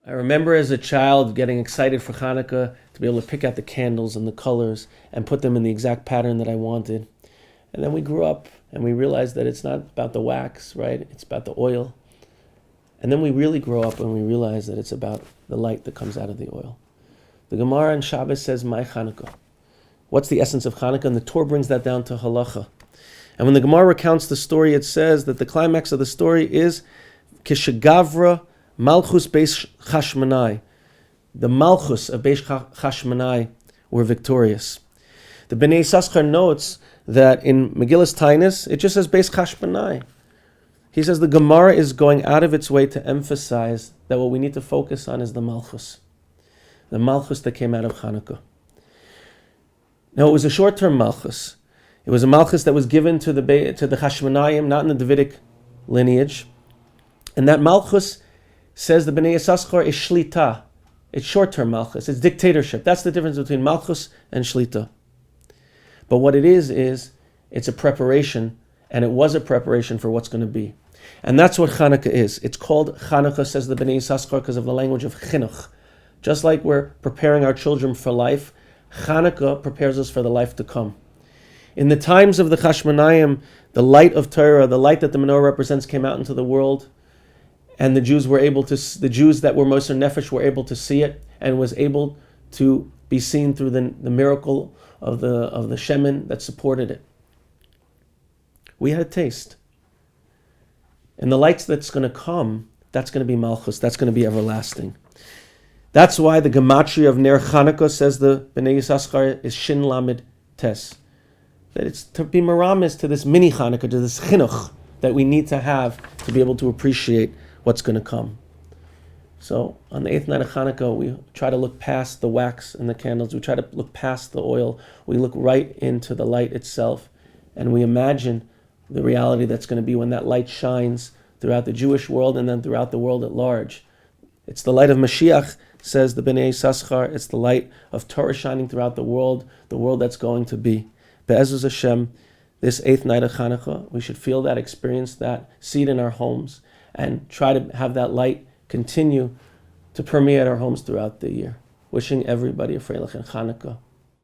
I remember as a child getting excited for Chanukah to be able to pick out the candles and the colors and put them in the exact pattern that I wanted. And then we grew up and we realized that it's not about the wax, right? It's about the oil. And then we really grow up and we realize that it's about the light that comes out of the oil. The Gemara in Shabbos says, "My Chanukah." What's the essence of Chanukah? And the Torah brings that down to halacha. And when the Gemara recounts the story, it says that the climax of the story is Kishagavra Malchus Beis Chashmanai. The Malchus of Beis Chashmanai were victorious. The Bnei Yissaschar notes that in Megillas Tainis, it just says Beis Chashmanai. He says the Gemara is going out of its way to emphasize that what we need to focus on is the Malchus. The Malchus that came out of Chanukah. Now it was a short-term Malchus. It was a Malchus that was given to the Chashmanayim, not in the Davidic lineage. And that Malchus, says the Bnei Yissaschar, is Shlita. It's short-term Malchus. It's dictatorship. That's the difference between Malchus and Shlita. But what it is it's a preparation, and it was a preparation for what's going to be. And that's what Chanukah is. It's called Chanukah, says the Bnei Yissaschar, because of the language of Chinuch. Just like we're preparing our children for life, Chanukah prepares us for the life to come. In the times of the Chashmanayim, the light of Torah, the light that the menorah represents, came out into the world, and the Jews that were Moser Nefesh were able to see it, and was able to be seen through the miracle of the shemen that supported it. We had a taste. And the lights that's going to come, that's going to be Malchus, that's going to be everlasting. That's why the gematria of Ner Chanukah, says the Bnei Yissaschar, is Shin Lamed Tes. That it's to be meramis to this mini Chanukah, to this chinuch that we need to have to be able to appreciate what's going to come. So on the 8th night of Chanukah, we try to look past the wax and the candles. We try to look past the oil. We look right into the light itself, and we imagine the reality that's going to be when that light shines throughout the Jewish world and then throughout the world at large. It's the light of Mashiach, says the Bnei Yissaschar. It's the light of Torah shining throughout the world that's going to be. Be'ezus Hashem, this 8th night of Chanukah, we should feel that, experience that, see it in our homes, and try to have that light continue to permeate our homes throughout the year. Wishing everybody a Freilich and Chanukah.